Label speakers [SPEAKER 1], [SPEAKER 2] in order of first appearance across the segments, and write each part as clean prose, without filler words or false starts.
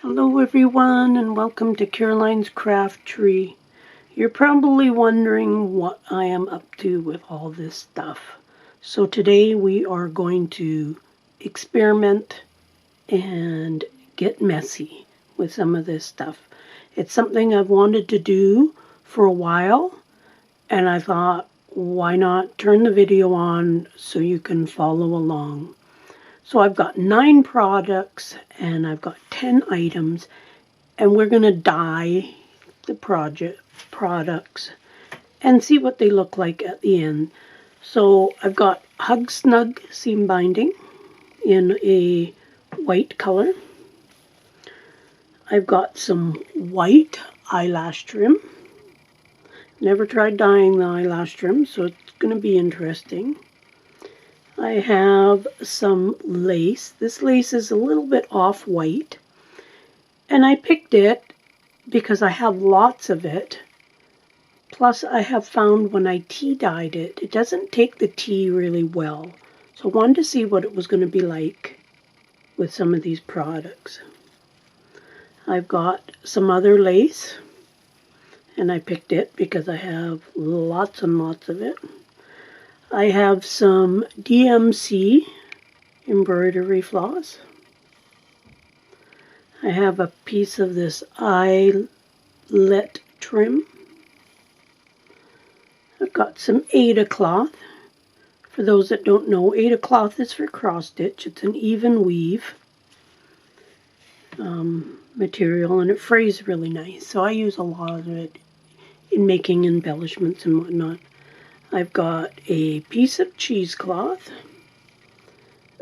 [SPEAKER 1] Hello everyone and welcome to Caroline's Craft Tree. You're probably wondering what I am up to with all this stuff. So today we are going to experiment and get messy with some of this stuff. It's something I've wanted to do for a while, and I thought, why not turn the video on so you can follow along. So I've got 9 products and I've got 10 items, and we're going to dye the products and see what they look like at the end. So I've got Hug Snug seam binding in a white color. I've got some white eyelash trim. Never tried dyeing the eyelash trim, so it's going to be interesting. I have some lace. This lace is a little bit off-white, and I picked it because I have lots of it. Plus, I have found when I tea dyed it, it doesn't take the tea really well. So I wanted to see what it was going to be like with some of these products. I've got some other lace, and I picked it because I have lots and lots of it. I have some DMC embroidery floss. I have a piece of this eyelet trim. I've got some Adia cloth. For those that don't know, Adia cloth is for cross stitch. It's an even weave material, and it frays really nice. So I use a lot of it in making embellishments and whatnot. I've got a piece of cheesecloth.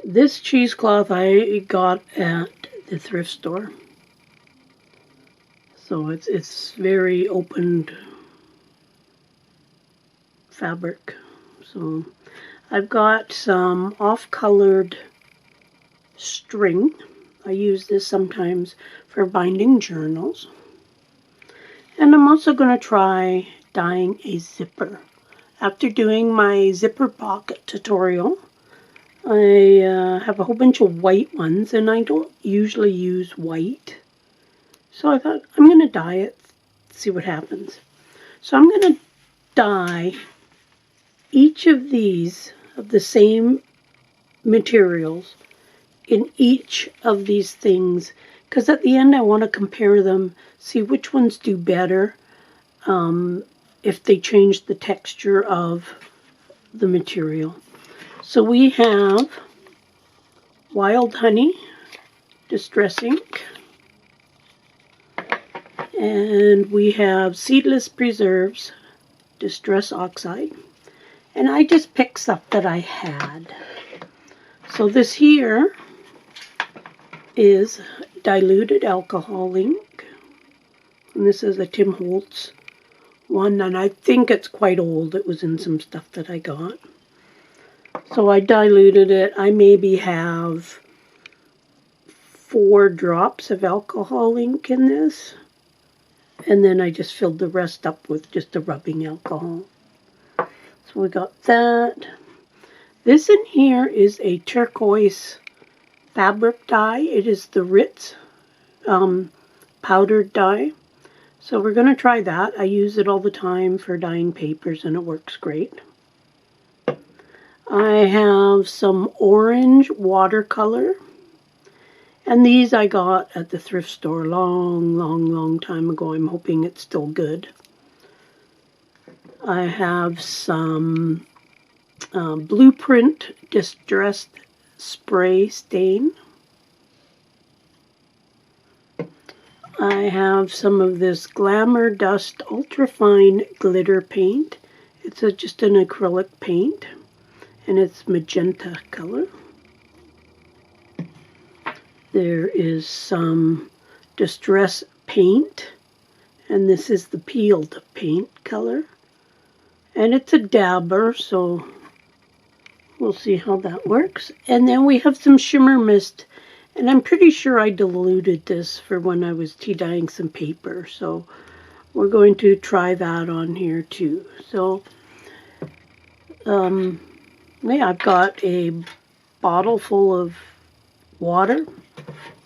[SPEAKER 1] This cheesecloth I got at the thrift store. So it's very opened fabric. So I've got some off-colored string. I use this sometimes for binding journals. And I'm also going to try dyeing a zipper. After doing my zipper pocket tutorial, I have a whole bunch of white ones, and I don't usually use white. So I thought, I'm going to dye it, see what happens. So I'm going to dye each of these of the same materials in each of these things, because at the end I want to compare them, see which ones do better, if they change the texture of the material. So we have Wild Honey Distress Ink, and we have Seedless Preserves Distress Oxide, and I just picked stuff that I had. So this here is Diluted Alcohol Ink, and this is a Tim Holtz one, and I think it's quite old. It was in some stuff that I got. So I diluted it. I maybe have 4 drops of alcohol ink in this, and then I just filled the rest up with just the rubbing alcohol. So we got that. This in here is a turquoise fabric dye. It is the Ritz powdered dye. So we're going to try that. I use it all the time for dyeing papers, and it works great. I have some orange watercolor, and these I got at the thrift store long time ago. I'm hoping it's still good. I have some Blueprint Distressed Spray Stain. I have some of this Glamour Dust Ultrafine Glitter Paint. It's just an acrylic paint, and it's magenta color. There is some Distress Paint, and this is the peeled paint color. And it's a dabber, so we'll see how that works. And then we have some Shimmer Mist, and I'm pretty sure I diluted this for when I was tea dyeing some paper. So we're going to try that on here too. So yeah, I've got a bottle full of water.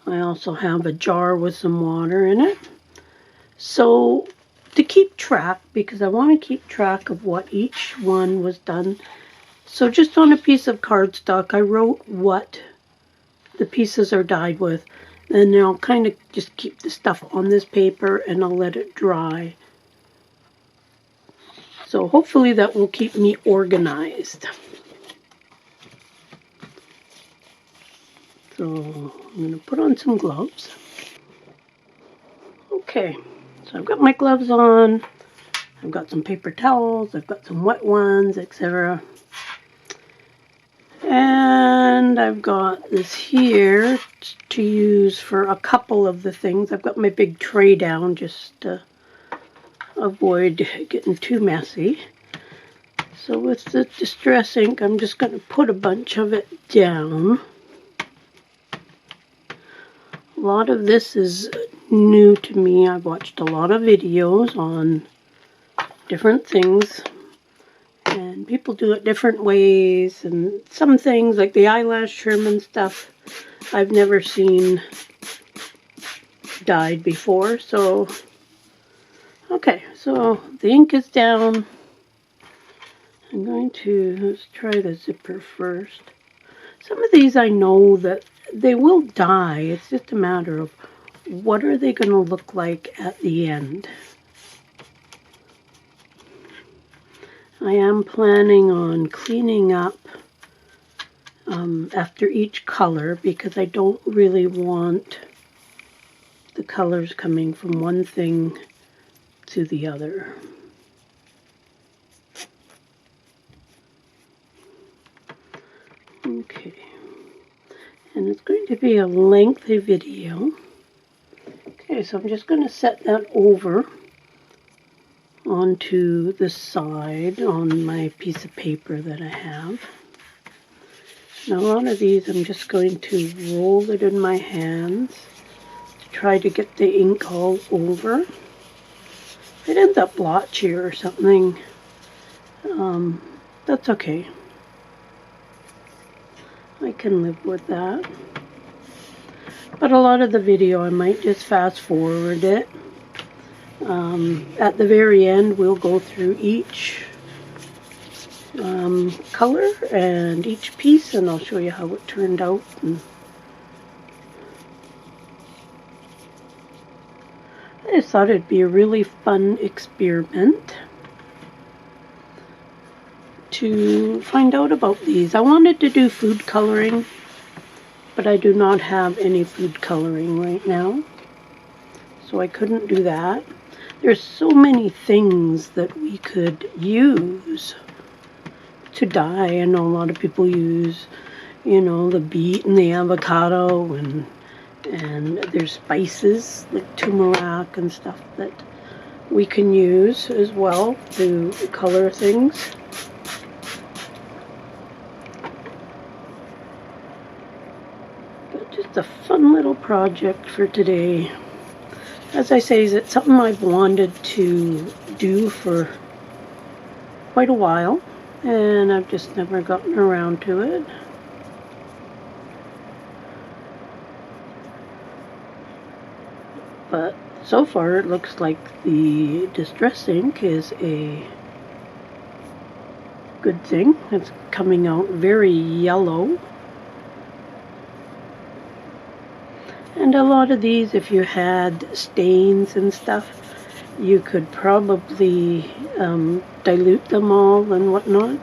[SPEAKER 1] I also have a jar with some water in it. So to keep track, because I want to keep track of what each one was done. So just on a piece of cardstock, I wrote what the pieces are dyed with. And then I'll kind of just keep the stuff on this paper and I'll let it dry. So hopefully that will keep me organized. So I'm going to put on some gloves. Okay, so I've got my gloves on. I've got some paper towels. I've got some wet ones, etc. And I've got this here to use for a couple of the things. I've got my big tray down just to avoid getting too messy. So with the Distress ink, I'm just going to put a bunch of it down. A lot of this is new to me. I've watched a lot of videos on different things, and people do it different ways, and some things like the eyelash trim and stuff I've never seen dyed before. So okay, so the ink is down. I'm going to, let's try the zipper first. Some of these I know that they will dye. It's just a matter of what are they going to look like at the end. I am planning on cleaning up after each color because I don't really want the colors coming from one thing to the other. Okay, and it's going to be a lengthy video. Okay, so I'm just going to set that over onto the side on my piece of paper that I have. Now a lot of these I'm just going to roll it in my hands to try to get the ink all over. If it ends up blotchy or something, that's okay. I can live with that. But a lot of the video I might just fast forward it. At the very end we'll go through each color and each piece, and I'll show you how it turned out. And I just thought it'd be a really fun experiment to find out about these. I wanted to do food coloring, but I do not have any food coloring right now, so I couldn't do that. There's so many things that we could use to dye. I know a lot of people use, you know, the beet and the avocado, and there's spices like turmeric and stuff that we can use as well to color things. But just a fun little project for today. As I say, it's something I've wanted to do for quite a while, and I've just never gotten around to it. But so far it looks like the Distress ink is a good thing. It's coming out very yellow. And a lot of these, if you had stains and stuff, you could probably dilute them all and whatnot.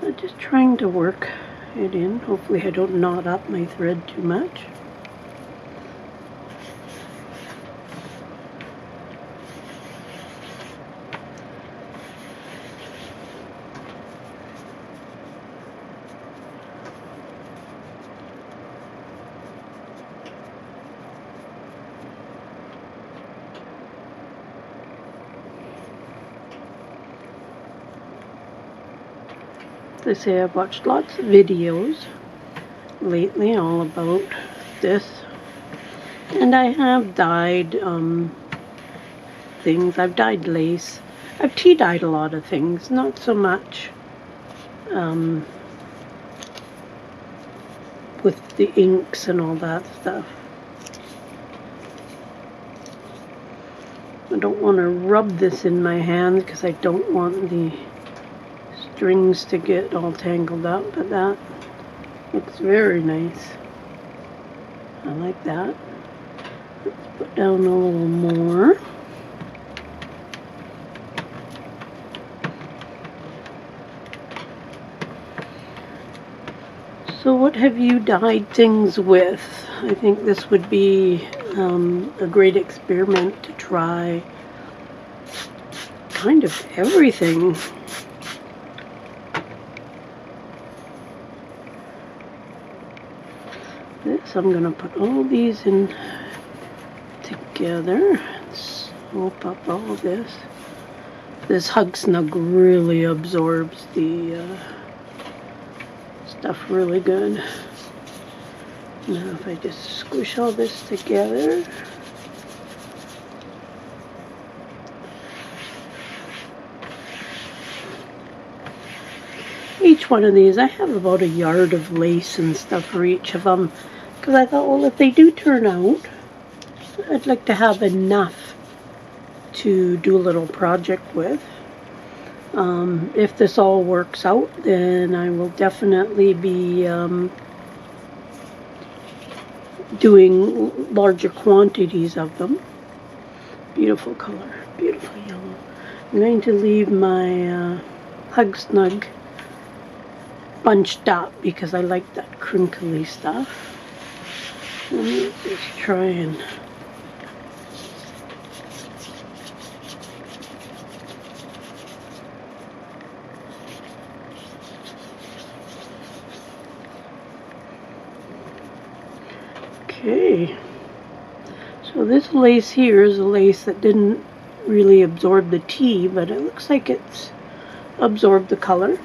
[SPEAKER 1] I'm just trying to work it in. Hopefully I don't knot up my thread too much. They say I've watched lots of videos lately all about this, and I have dyed things. I've dyed lace. I've tea-dyed a lot of things, not so much with the inks and all that stuff. I don't want to rub this in my hand because I don't want the strings to get all tangled up, but that looks very nice. I like that. Let's put down a little more. So what have you dyed things with? I think this would be a great experiment to try kind of everything. This, I'm going to put all these in together and soap up all of this. This Hug Snug really absorbs the stuff really good. Now if I just squish all this together. Each one of these, I have about a yard of lace and stuff for each of them, because I thought, well, if they do turn out, I'd like to have enough to do a little project with. If this all works out, then I will definitely be doing larger quantities of them. Beautiful color, beautiful yellow. I'm going to leave my Hug Snug bunched up because I like that crinkly stuff. Let me just try and okay. So this lace here is a lace that didn't really absorb the tea, but it looks like it's absorbed the color.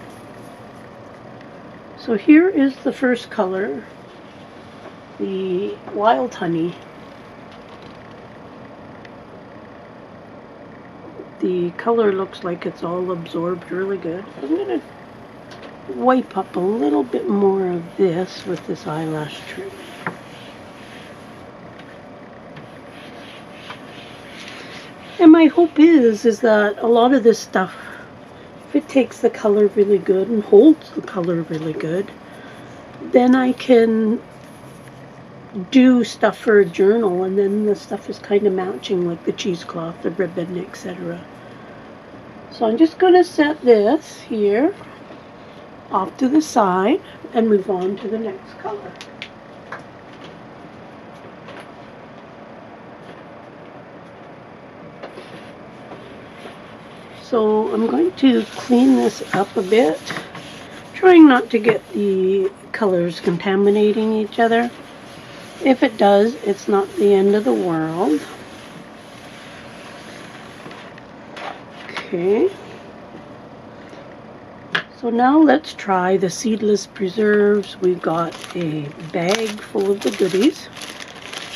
[SPEAKER 1] So here is the first color, the Wild Honey. The color looks like it's all absorbed really good. I'm going to wipe up a little bit more of this with this eyelash trim. And my hope is that a lot of this stuff, if it takes the color really good and holds the color really good, then I can do stuff for a journal, and then the stuff is kind of matching, like the cheesecloth, the ribbon, etc. So I'm just going to set this here off to the side and move on to the next color. So I'm going to clean this up a bit, trying not to get the colors contaminating each other. If it does, it's not the end of the world. Okay. So now let's try the seedless preserves. We've got a bag full of the goodies.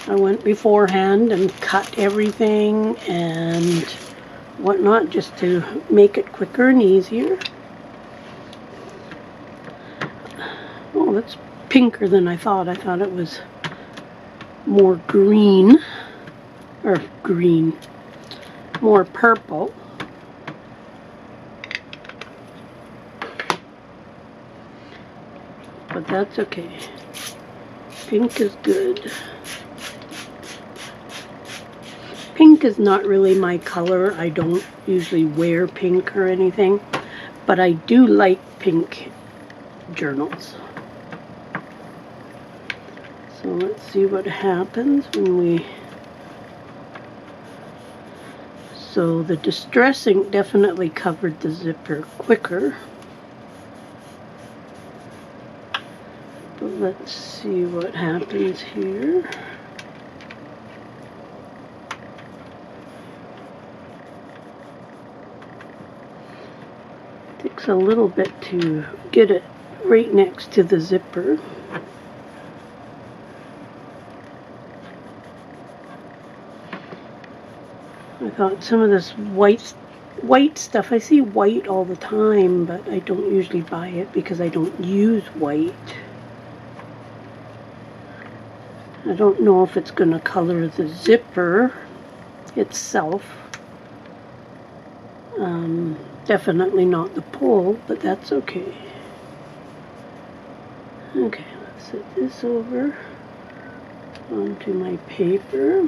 [SPEAKER 1] I went beforehand and cut everything and whatnot just to make it quicker and easier. Oh, that's pinker than I thought. I thought it was more green, or green, more purple. But that's okay. Pink is good. Pink is not really my color. I don't usually wear pink or anything, but I do like pink journals. So let's see what happens when we... So the Distress ink definitely covered the zipper quicker. But let's see what happens here. Takes a little bit to get it right next to the zipper. I thought some of this white white stuff. I see white all the time, but I don't usually buy it because I don't use white. I don't know if it's going to color the zipper itself. Definitely not the pull, but that's okay. Okay, let's set this over onto my paper.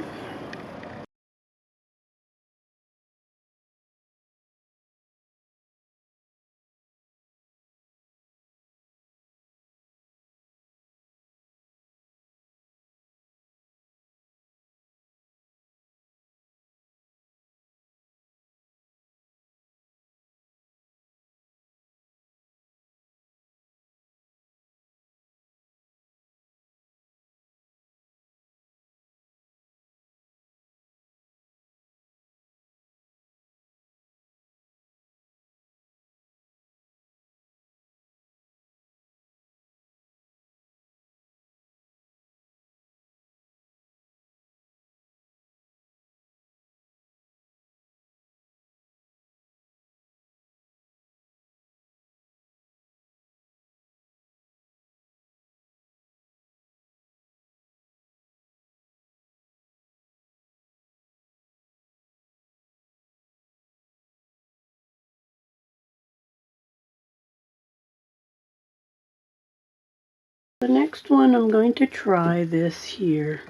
[SPEAKER 1] The next one I'm going to try this here.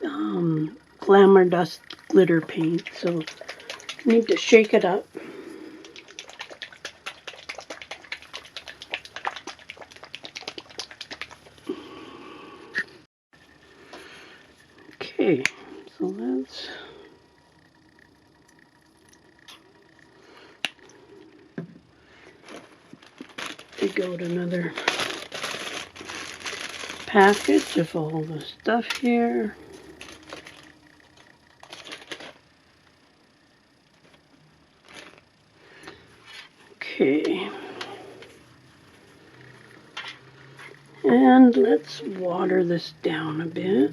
[SPEAKER 1] Glamour Dust Glitter Paint. So I need to shake it up. Okay, so let's dig out another package of all the stuff here. Okay. And let's water this down a bit.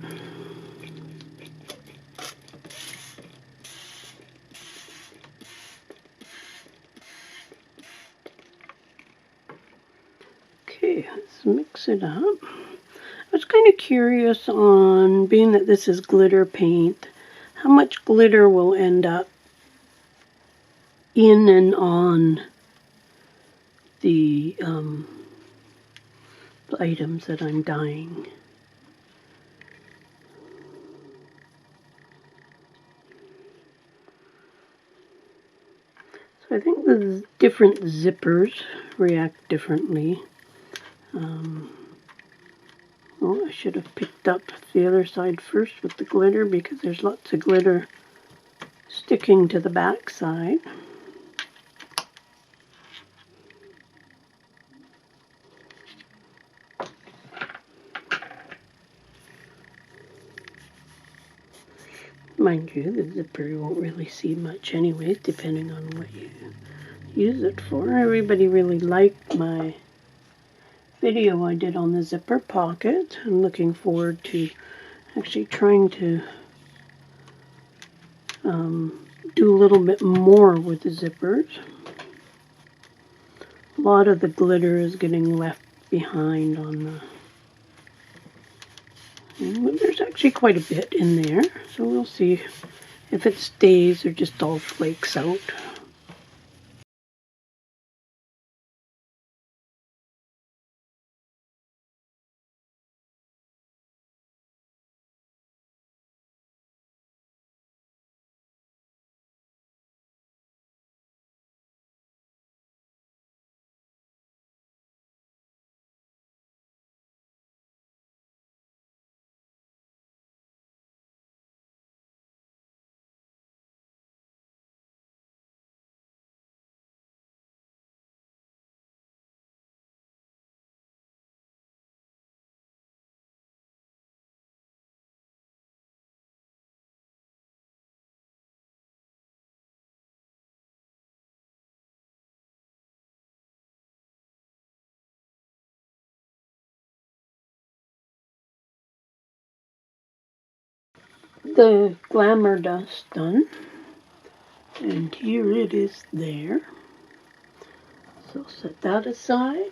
[SPEAKER 1] Okay, let's mix it up. I was kind of curious on, being that this is glitter paint, how much glitter will end up in and on the items that I'm dyeing. So I think the different zippers react differently. Oh, I should have picked up the other side first with the glitter because there's lots of glitter sticking to the back side. Mind you, the zipper you won't really see much anyways, depending on what you use it for. Everybody really liked my video I did on the zipper pocket. I'm looking forward to actually trying to do a little bit more with the zippers. A lot of the glitter is getting left behind on the... And there's actually quite a bit in there, so we'll see if it stays or just all flakes out. The Glamour dust done. And here it is there. So set that aside.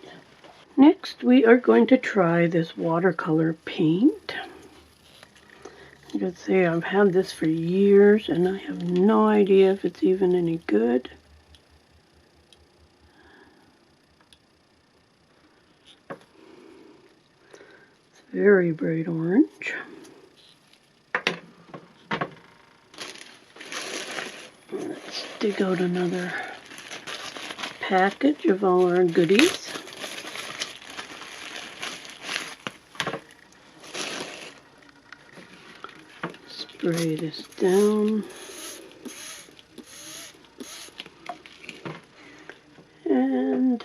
[SPEAKER 1] Next we are going to try this watercolor paint. I could say I've had this for years and I have no idea if it's even any good. It's very bright orange. Let's dig out another package of all our goodies. Spray this down. And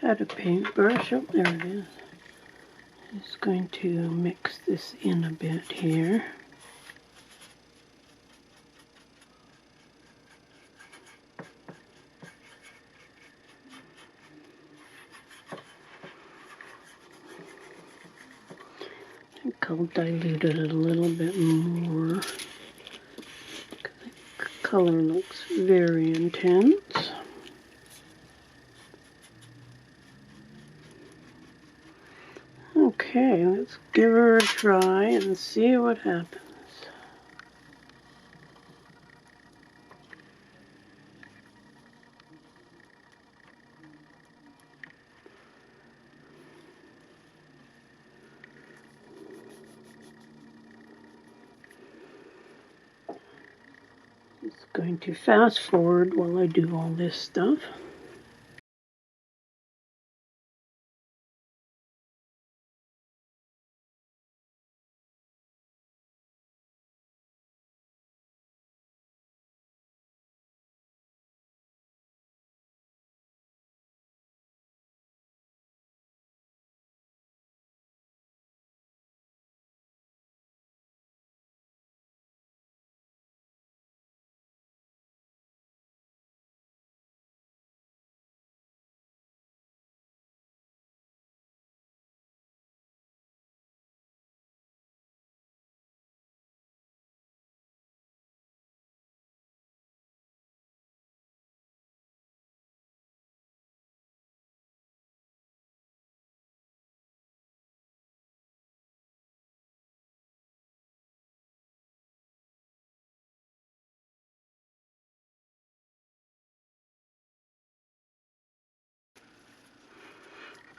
[SPEAKER 1] had a paintbrush. Oh, there it is. Just going to mix this in a bit here. I think I'll dilute it a little bit more. The color looks very intense. Okay, let's give her a try and see what happens. Just going to fast forward while I do all this stuff.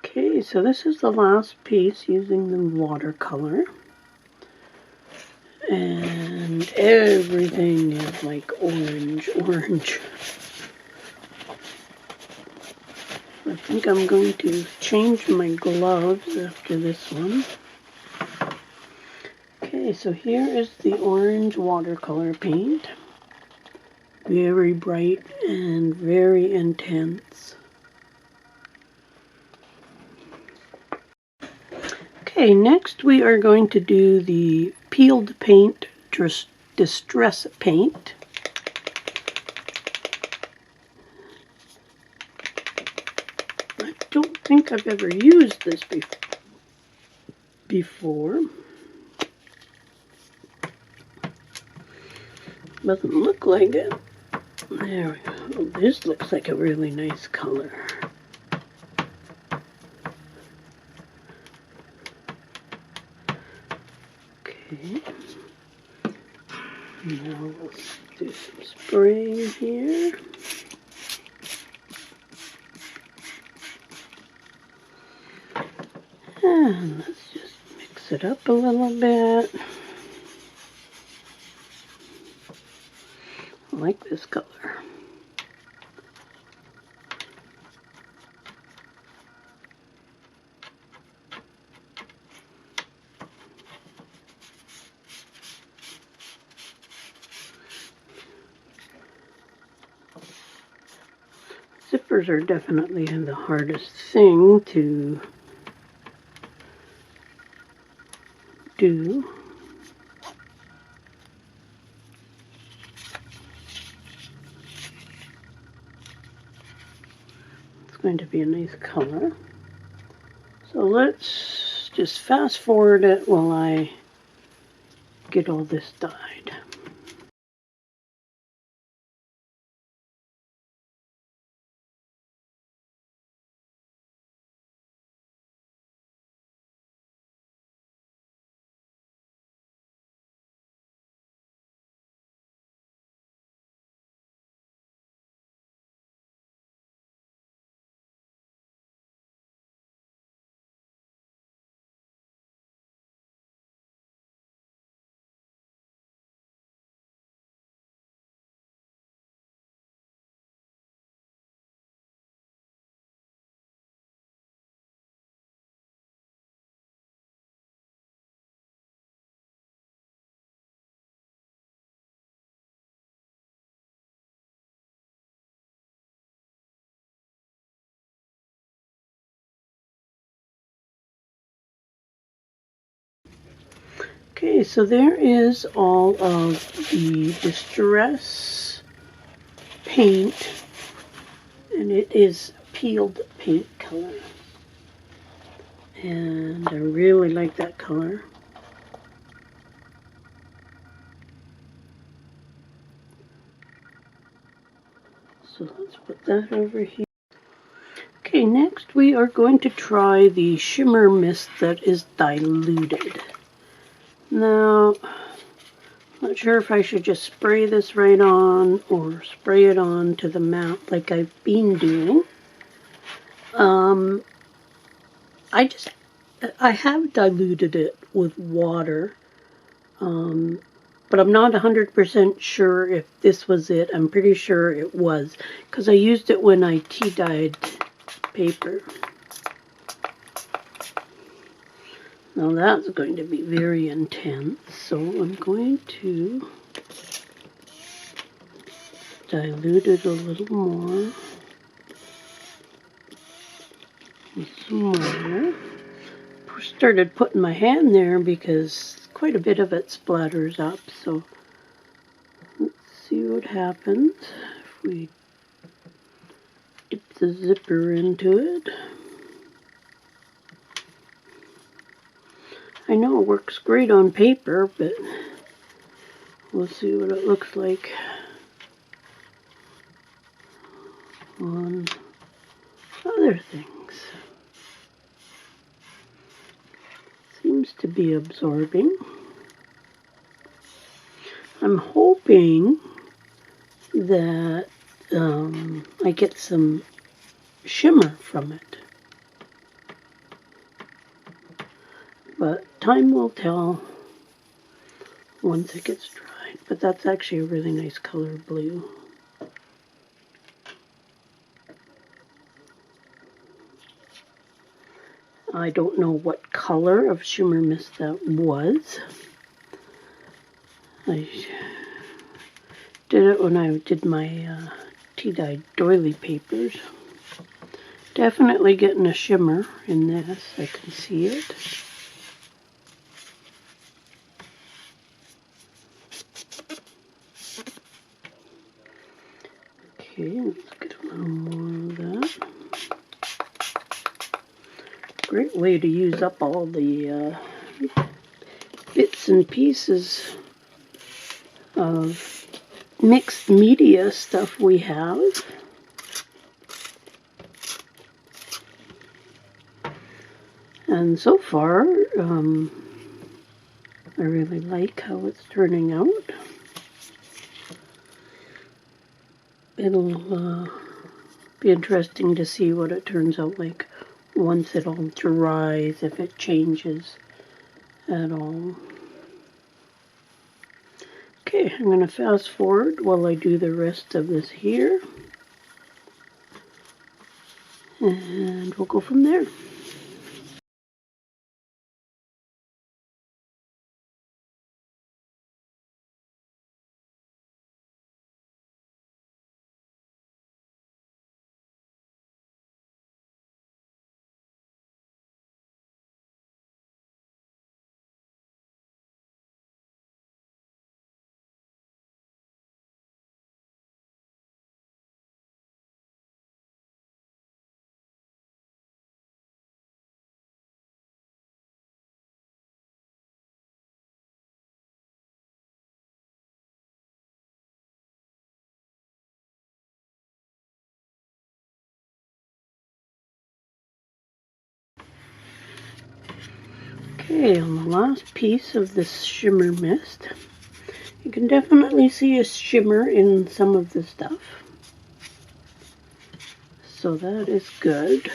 [SPEAKER 1] Okay, so this is the last piece using the watercolor. And everything is like orange. I think I'm going to change my gloves after this one. Okay, so here is the orange watercolor paint. Very bright and very intense. Okay, next we are going to do the peeled paint distress paint. I don't think I've ever used this before. Doesn't look like it. There we go. This looks like a really nice color. Okay. Now let's do some spraying here. And let's just mix it up a little bit. I like this color. Zippers are definitely the hardest thing to do. It's going to be a nice color. So let's just fast forward it while I get all this dyed. Okay, so there is all of the Distress paint, and it is peeled paint color. And I really like that color. So let's put that over here. Okay, next we are going to try the Shimmer mist that is diluted. Now, I'm not sure if I should just spray this right on or spray it on to the mat like I've been doing. I have diluted it with water, but I'm not 100% sure if this was it. I'm pretty sure it was, because I used it when I tea dyed paper. Now that's going to be very intense, so I'm going to dilute it a little more with some water. Started putting my hand there because quite a bit of it splatters up, so let's see what happens if we dip the zipper into it. I know it works great on paper, but we'll see what it looks like on other things. Seems to be absorbing. I'm hoping that I get some shimmer from it. But time will tell once it gets dried. But that's actually a really nice color blue. I don't know what color of shimmer mist that was. I did it when I did my tea-dyed doily papers. Definitely getting a shimmer in this. I can see it. Okay, let's get a little more of that. Great way to use up all the bits and pieces of mixed media stuff we have. And so far, I really like how it's turning out. It'll be interesting to see what it turns out like once it all dries, if it changes at all. Okay, I'm going to fast forward while I do the rest of this here. And we'll go from there. Okay, on the last piece of this shimmer mist, you can definitely see a shimmer in some of the stuff. So that is good.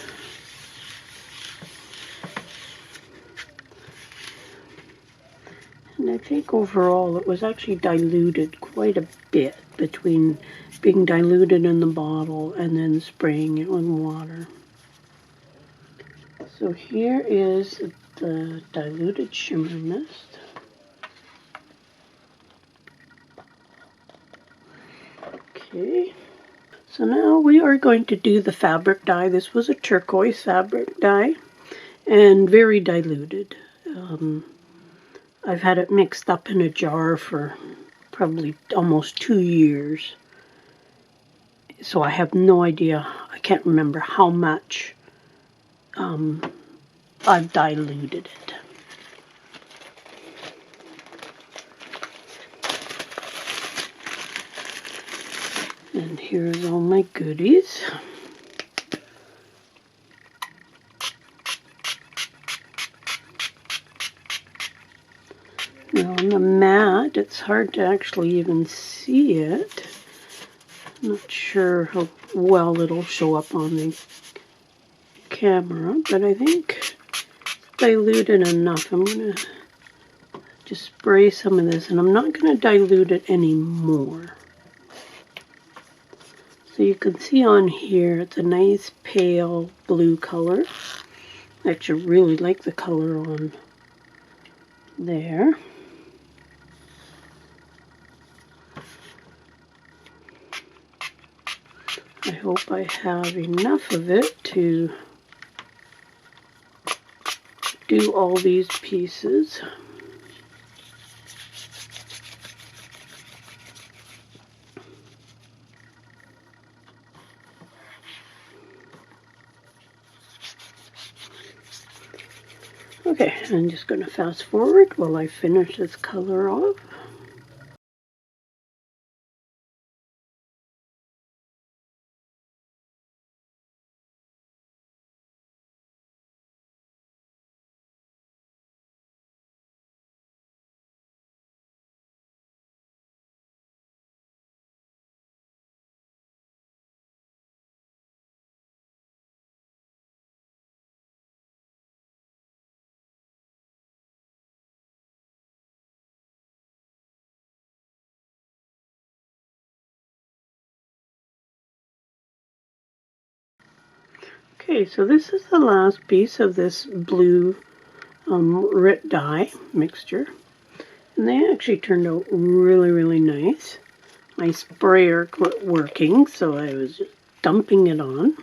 [SPEAKER 1] And I think overall it was actually diluted quite a bit between being diluted in the bottle and then spraying it with water. So here is the diluted shimmer mist. Okay, so now we are going to do the fabric dye. This was a turquoise fabric dye and very diluted. I've had it mixed up in a jar for probably almost 2 years. So I have no idea, I can't remember how much I've diluted it. And here's all my goodies. Now on the mat, it's hard to actually even see it. I'm not sure how well it'll show up on the camera, but I think it's diluted enough. I'm going to just spray some of this, and I'm not going to dilute it anymore. So you can see on here, it's a nice pale blue color. I actually really like the color on there. I hope I have enough of it to do all these pieces. Okay, I'm just going to fast forward while I finish this color off. Okay, so this is the last piece of this blue RIT dye mixture. And they actually turned out really, really nice. My sprayer quit working, so I was just dumping it on.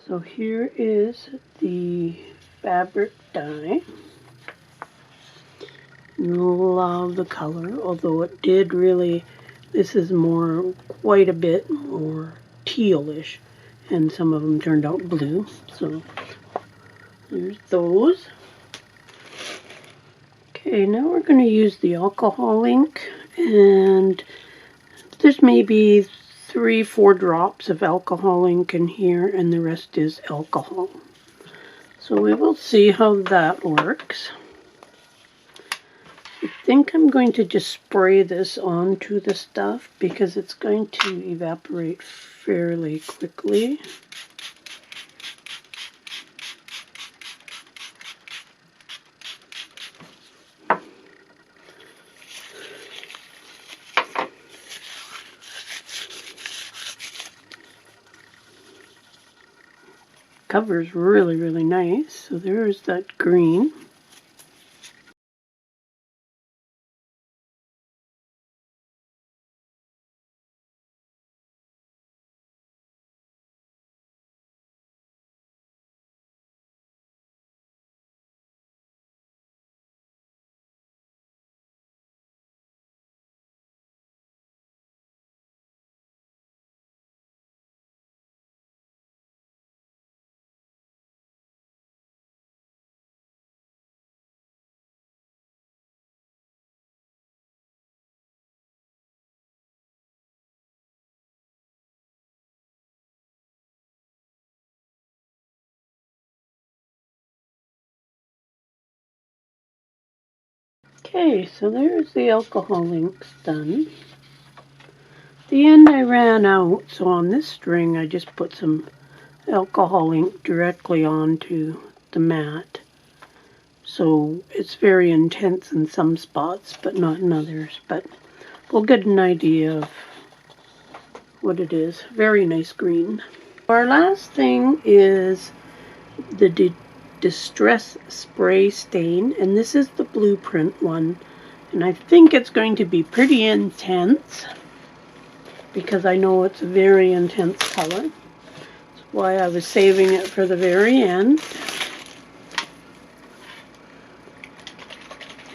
[SPEAKER 1] So here is the fabric dye. Love the color, although it did really, this is more, quite a bit more tealish, and some of them turned out blue. So there's those. Okay, now we're going to use the alcohol ink, and there's maybe 3-4 drops of alcohol ink in here, and the rest is alcohol. So we will see how that works. I think I'm going to just spray this onto the stuff because it's going to evaporate fairly quickly. Cover's really, really nice. So there's that green. Okay, so there's the alcohol inks done. At the end I ran out, so on this string I just put some alcohol ink directly onto the mat. So it's very intense in some spots, but not in others. But we'll get an idea of what it is. Very nice green. Our last thing is the Distress Spray Stain, and this is the blueprint one. And I think it's going to be pretty intense because I know it's a very intense color. That's why I was saving it for the very end.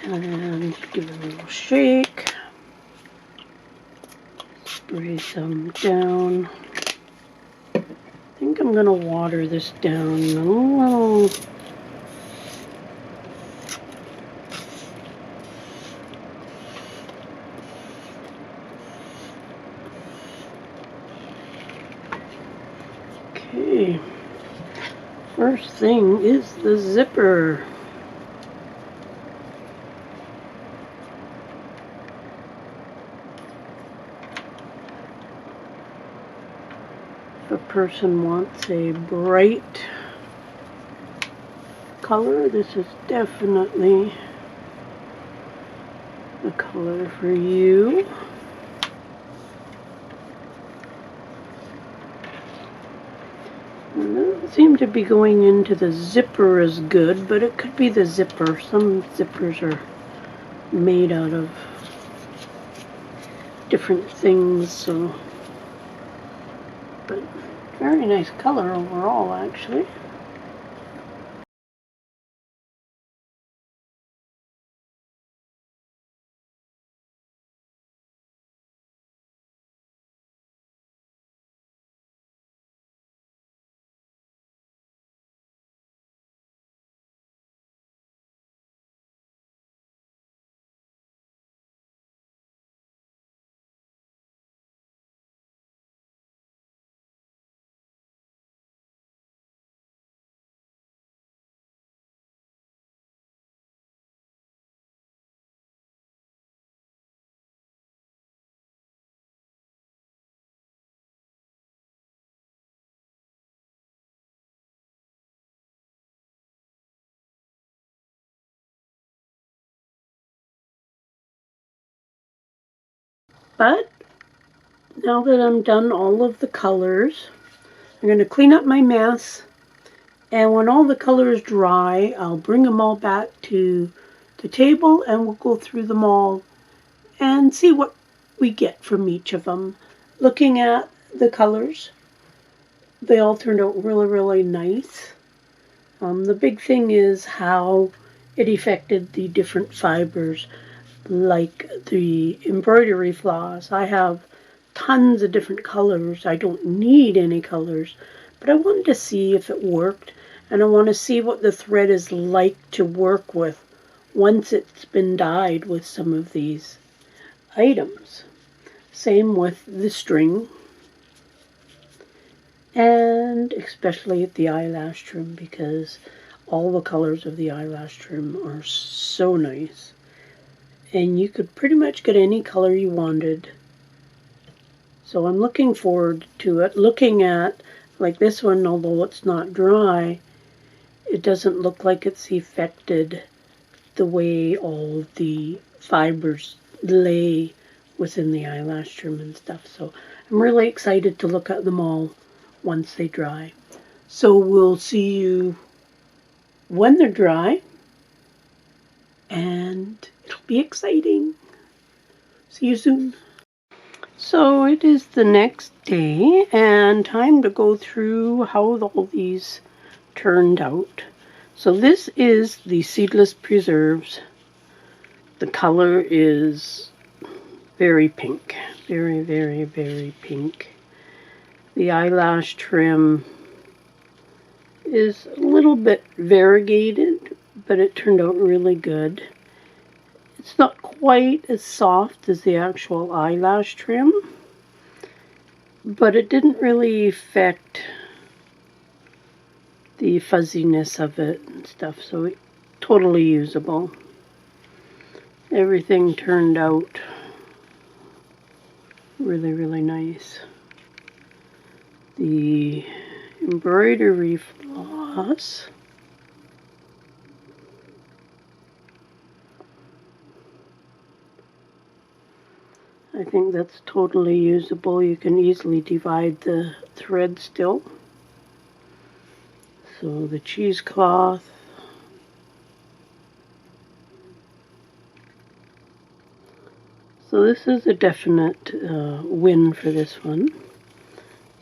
[SPEAKER 1] And give it a little shake. Spray some down. I think I'm going to water this down a little. Okay. First thing is the zipper. If a person wants a bright color, this is definitely the color for you. And it doesn't seem to be going into the zipper as good, but it could be the zipper. Some zippers are made out of different things, so. But very nice color overall, actually. But now that I'm done all of the colors, I'm going to clean up my mess. And when all the colors dry, I'll bring them all back to the table and we'll go through them all and see what we get from each of them. Looking at the colors, they all turned out really, really nice. The big thing is how it affected the different fibers, like the embroidery floss. I have tons of different colors. I don't need any colors, but I wanted to see if it worked, and I want to see what the thread is like to work with once it's been dyed with some of these items. Same with the string, and especially at the eyelash trim, because all the colors of the eyelash trim are so nice. And you could pretty much get any color you wanted. So I'm looking forward to it. Looking at, like this one, although it's not dry, it doesn't look like it's affected the way all the fibers lay within the eyelash trim and stuff. So I'm really excited to look at them all once they dry. So we'll see you when they're dry, and it'll be exciting. See you soon. So it is the next day, and time to go through how all these turned out. So this is the seedless preserves. The color is very pink. Very, very, very pink. The eyelash trim is a little bit variegated, but it turned out really good. It's not quite as soft as the actual eyelash trim, but it didn't really affect the fuzziness of it and stuff, so it's totally usable. everything turned out really, really nice. The embroidery floss, I think that's totally usable. You can easily divide the thread still. So the cheesecloth, so this is a definite win for this one.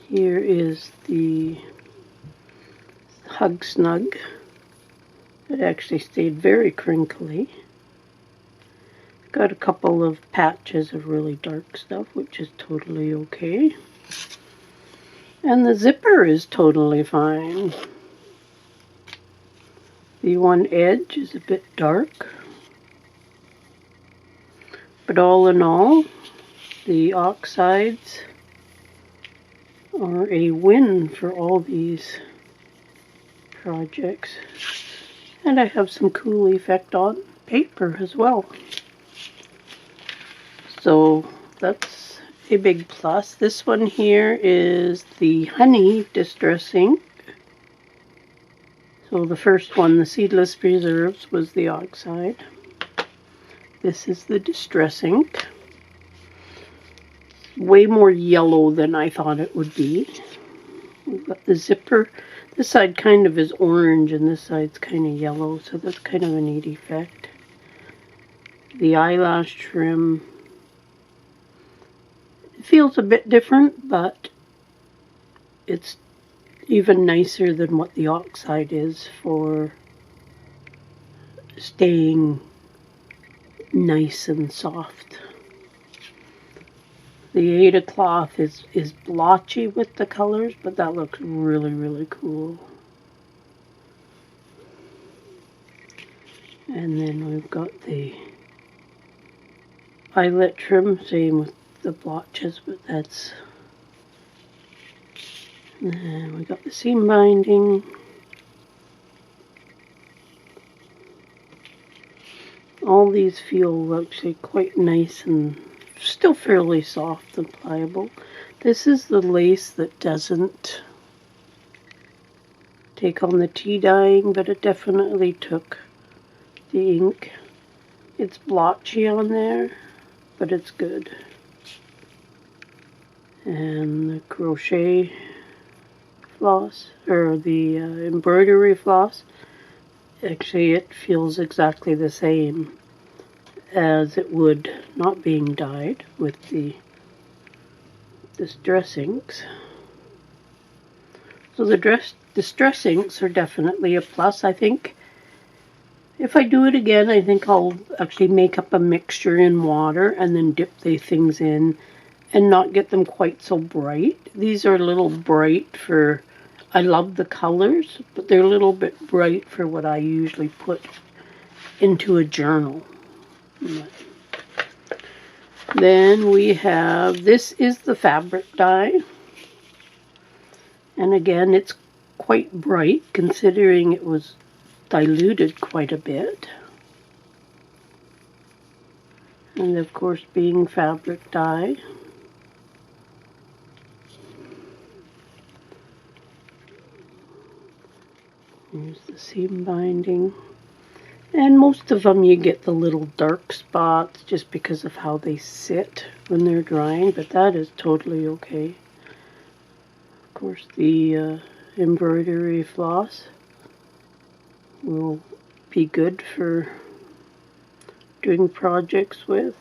[SPEAKER 1] Here is the Hug Snug. It actually stayed very crinkly. Got a couple of patches of really dark stuff, which is totally okay. And the zipper is totally fine. The one edge is a bit dark. But all in all, the oxides are a win for all these projects. And I have some cool effect on paper as well. So that's a big plus. This one here is the Honey Distress Ink. So the first one, the Seedless Preserves, was the oxide. This is the Distress Ink. Way more yellow than I thought it would be. We've got the zipper. This side kind of is orange and this side's kind of yellow, so that's kind of a neat effect. The eyelash trim. It feels a bit different, but it's even nicer than what the oxide is for staying nice and soft. The Adia cloth is blotchy with the colors, but that looks really, really cool. And then we've got the eyelet trim, same with the blotches, but that's... And we got the seam binding. All these feel actually quite nice and still fairly soft and pliable. This is the lace that doesn't take on the tea dyeing, but it definitely took the ink. It's blotchy on there, but it's good. And the crochet floss, or the embroidery floss, actually it feels exactly the same as it would not being dyed with the distress inks. So the distress inks are definitely a plus. I think if I do it again, I think I'll actually make up a mixture in water and then dip the things in and not get them quite so bright. These are a little bright for, I love the colors, but they're a little bit bright for what I usually put into a journal. Then we have, this is the fabric dye. And again, it's quite bright considering it was diluted quite a bit. And of course, being fabric dye. Here's the seam binding. And most of them you get the little dark spots just because of how they sit when they're drying, but that is totally okay. Of course, the embroidery floss will be good for doing projects with,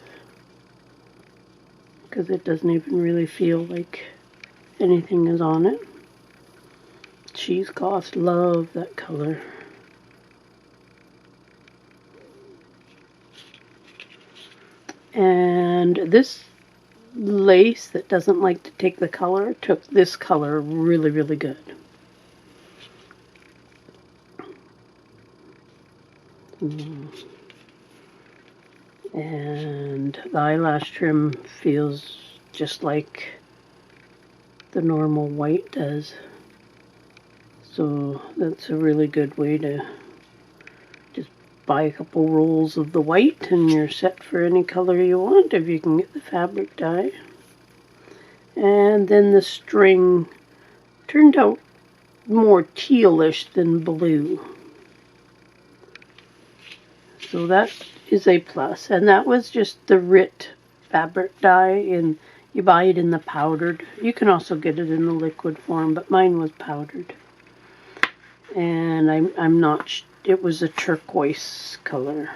[SPEAKER 1] because it doesn't even really feel like anything is on it. Cheesecloth, love that color. And this lace that doesn't like to take the color took this color really, really good. And the eyelash trim feels just like the normal white does. So that's a really good way to just buy a couple rolls of the white and you're set for any color you want if you can get the fabric dye. And then the string turned out more tealish than blue. So that is a plus. And that was just the RIT fabric dye, and you buy it in the powdered. You can also get it in the liquid form, but mine was powdered. And I'm not, it was a turquoise color.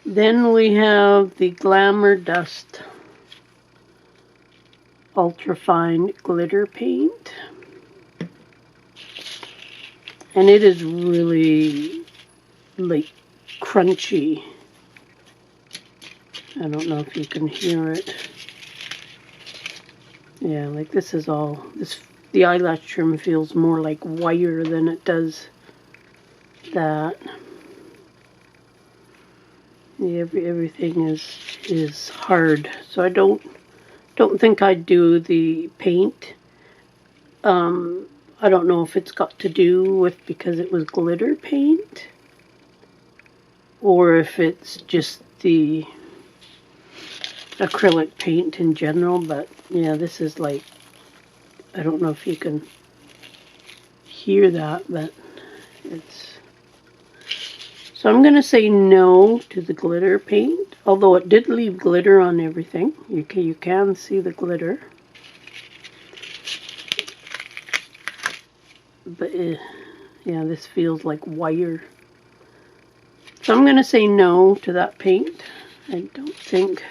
[SPEAKER 1] Then we have the Glamour Dust Ultrafine Glitter Paint. And it is really like crunchy. I don't know if you can hear it. Yeah, like this is all, the eyelash trim feels more like wire than it does that. Yeah, everything is hard, so I don't think I'd do the paint. I don't know if it's got to do with because it was glitter paint, or if it's just the acrylic paint in general, but yeah, this is like, I don't know if you can hear that, but it's, so I'm going to say no to the glitter paint, although it did leave glitter on everything. You can see the glitter, but yeah, this feels like wire. So I'm going to say no to that paint. I don't think,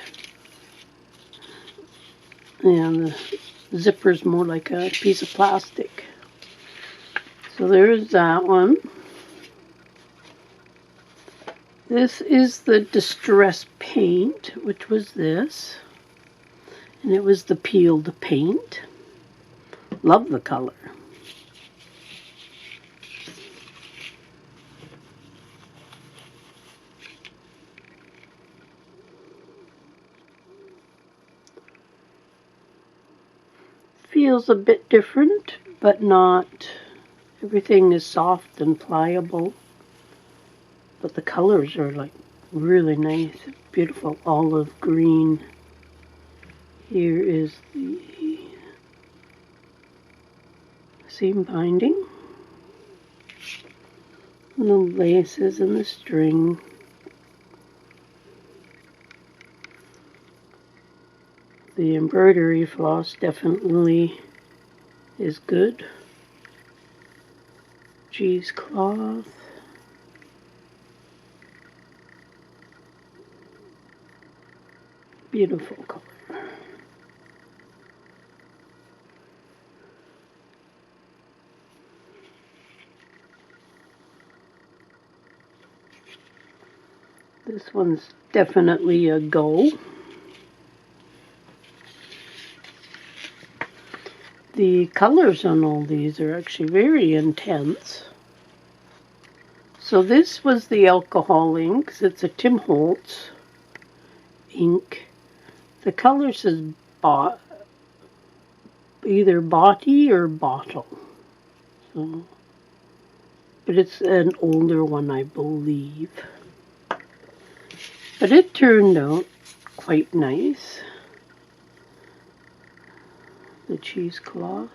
[SPEAKER 1] yeah, the zipper's more like a piece of plastic. So there's that one. This is the Distress Paint, which was this. And it was the peeled paint. Love the color. Feels a bit different, but not. Everything is soft and pliable. But the colors are like really nice. Beautiful olive green. Here is the seam binding. And the laces and the string. The embroidery floss definitely is good. Cheesecloth. Beautiful color. This one's definitely a go. The colors on all these are actually very intense. So this was the alcohol inks. It's a Tim Holtz ink. The color says either body or bottle. So, but it's an older one, I believe. But it turned out quite nice. The cheesecloth.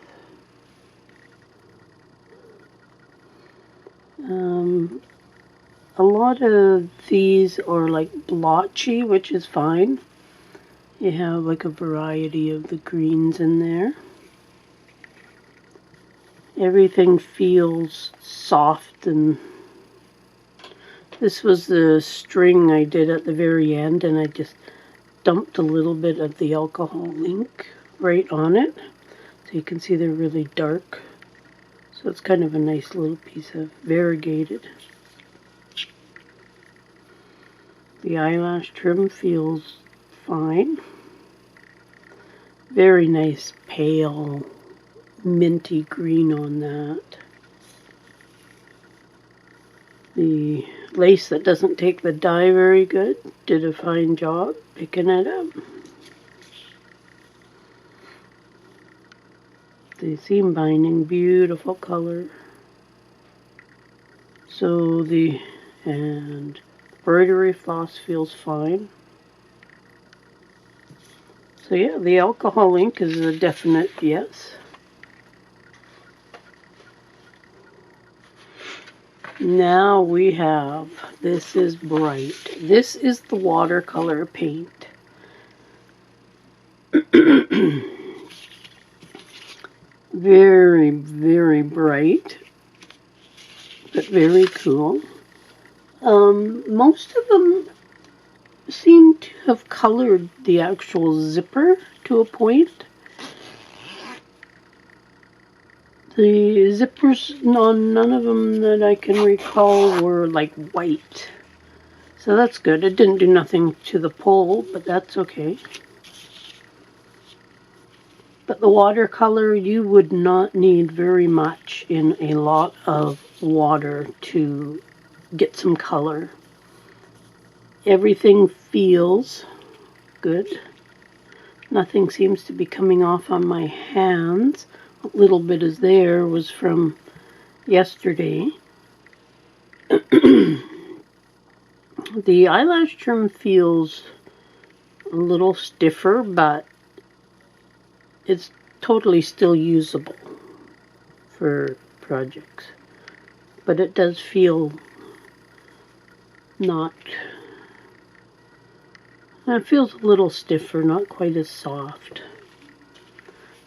[SPEAKER 1] A lot of these are like blotchy, which is fine. You have like a variety of the greens in there. Everything feels soft, and this was the string I did at the very end, and I just dumped a little bit of the alcohol ink right on it. So you can see they're really dark. So it's kind of a nice little piece of variegated. The eyelash trim feels fine. Very nice pale minty green on that. The lace that doesn't take the dye very good did a fine job picking it up. The seam binding, beautiful color. So the embroidery floss feels fine. So yeah, the alcohol ink is a definite yes. Now we have, this is bright. This is the watercolor paint. Very, very bright, but very cool. Most of them seem to have colored the actual zipper to a point. The zippers, none of them that I can recall were like white. So that's good. It didn't do nothing to the pull, but that's okay. But the watercolor, you would not need very much in a lot of water to get some color. Everything feels good. Nothing seems to be coming off on my hands. A little bit is there was from yesterday. The eyelash trim feels a little stiffer, but it's totally still usable for projects. But it does feel not... It feels a little stiffer, not quite as soft.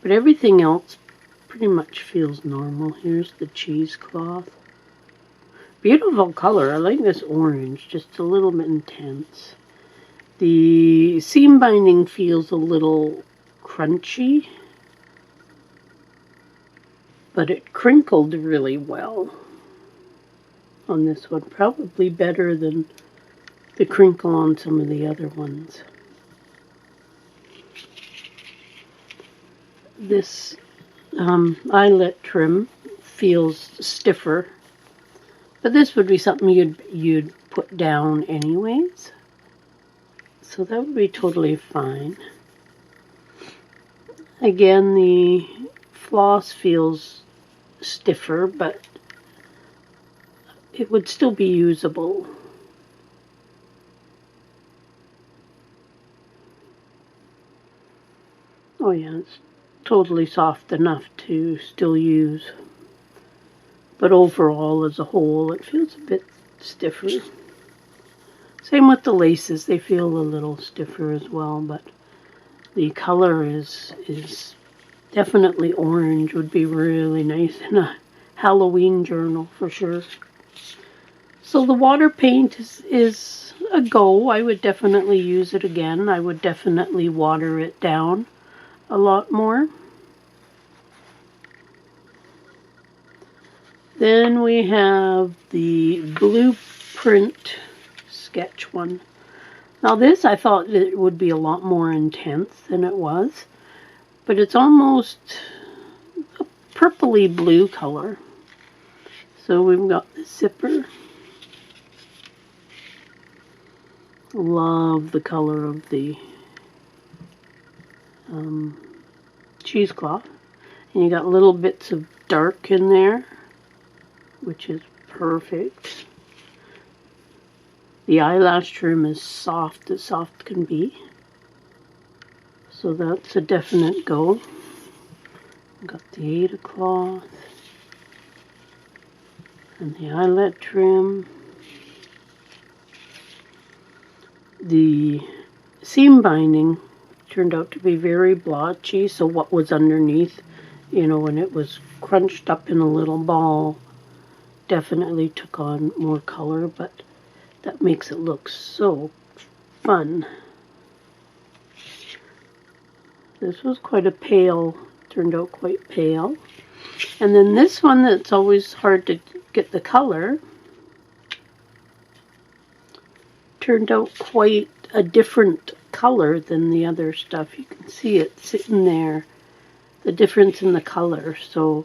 [SPEAKER 1] But everything else pretty much feels normal. Here's the cheesecloth. Beautiful color. I like this orange, just a little bit intense. The seam binding feels a little crunchy, but it crinkled really well on this one. Probably better than the crinkle on some of the other ones. This eyelet trim feels stiffer, but this would be something you'd put down anyways, so that would be totally fine. Again, the floss feels stiffer, but it would still be usable. Oh yeah, it's totally soft enough to still use. But overall, as a whole, it feels a bit stiffer. Same with the laces, they feel a little stiffer as well, but the color is definitely orange. Would be really nice in a Halloween journal for sure. So the water paint is a go. I would definitely use it again. I would definitely water it down a lot more. Then we have the blueprint sketch one. Now this, I thought it would be a lot more intense than it was, but it's almost a purpley blue color. So we've got the zipper. Love the color of the cheesecloth. And you got little bits of dark in there, which is perfect. The eyelash trim is soft as soft can be. So that's a definite go. Got the adia cloth and the eyelet trim. The seam binding turned out to be very blotchy, so what was underneath, you know, when it was crunched up in a little ball, definitely took on more color, but that makes it look so fun. This was quite a pale, turned out quite pale. And then this one that's always hard to get the color turned out quite a different color than the other stuff. You can see it sitting there, the difference in the color. So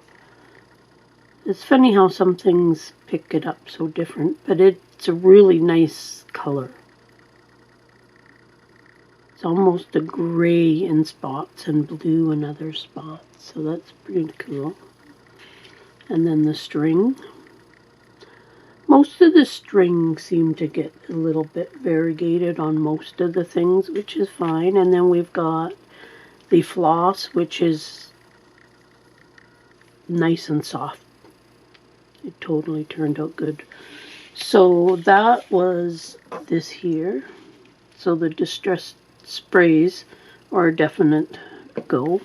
[SPEAKER 1] it's funny how some things pick it up so different, but it's a really nice color. It's almost a gray in spots and blue in other spots, so that's pretty cool. And then the string. Most of the string seemed to get a little bit variegated on most of the things, which is fine. And then we've got the floss, which is nice and soft. It totally turned out good. So that was this here. So the distressed sprays are a definite go.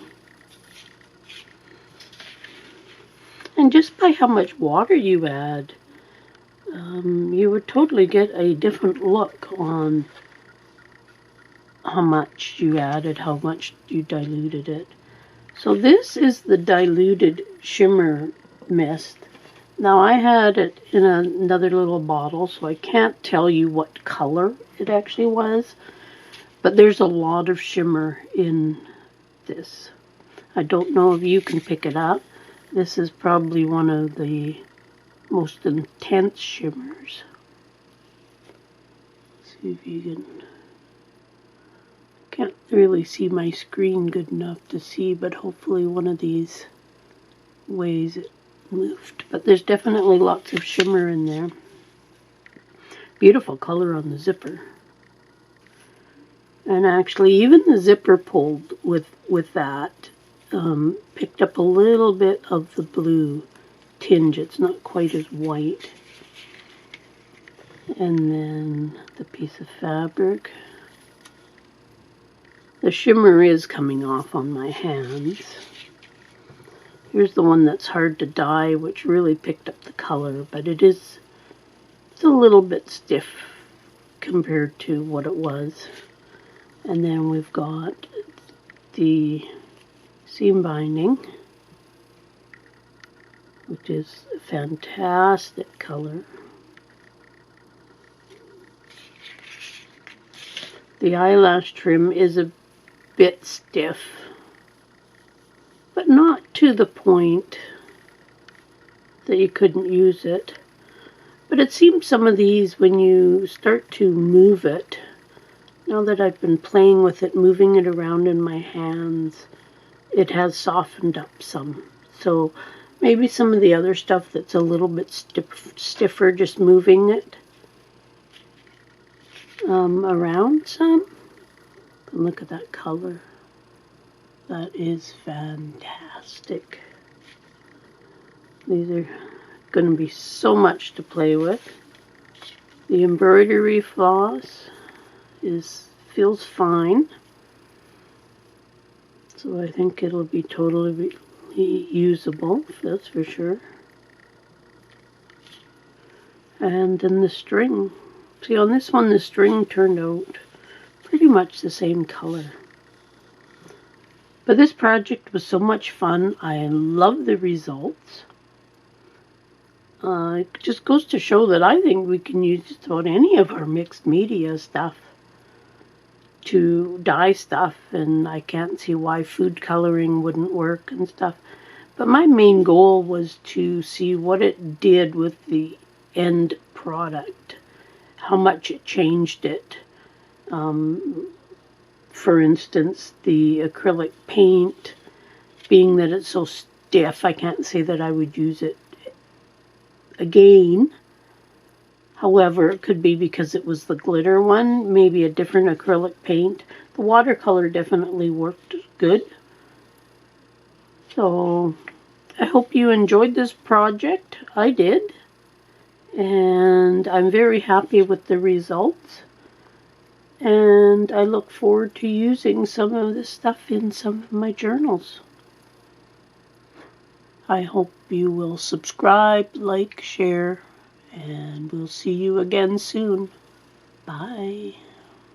[SPEAKER 1] And just by how much water you add, you would totally get a different look on how much you added, how much you diluted it. So this is the diluted shimmer mist. Now I had it in another little bottle, so I can't tell you what color it actually was, but there's a lot of shimmer in this. I don't know if you can pick it up. This is probably one of the most intense shimmers. See if you can't really see my screen good enough to see, but hopefully one of these ways it moved. But there's definitely lots of shimmer in there. Beautiful color on the zipper. And actually even the zipper pulled with that picked up a little bit of the blue tinge. It's not quite as white. And then the piece of fabric. The shimmer is coming off on my hands. Here's the one that's hard to dye, which really picked up the color, but it's a little bit stiff compared to what it was. And then we've got the seam binding, which is a fantastic color. The eyelash trim is a bit stiff, but not to the point that you couldn't use it. But it seems some of these, when you start to move it, now that I've been playing with it, moving it around in my hands, it has softened up some. So maybe some of the other stuff that's a little bit stiffer, just moving it around some. Look at that color. That is fantastic. These are going to be so much to play with. The embroidery floss feels fine. So I think it'll be totally usable, that's for sure. And then the string. See, on this one, the string turned out pretty much the same color. But this project was so much fun. I love the results. It just goes to show that I think we can use just about any of our mixed media stuff to dye stuff, and I can't see why food coloring wouldn't work and stuff. But my main goal was to see what it did with the end product, how much it changed it. For instance, the acrylic paint, being that it's so stiff, I can't say that I would use it again. However, it could be because it was the glitter one, maybe a different acrylic paint. The watercolor definitely worked good. So I hope you enjoyed this project. I did. And I'm very happy with the results. And I look forward to using some of this stuff in some of my journals. I hope you will subscribe, like, share, and we'll see you again soon. Bye.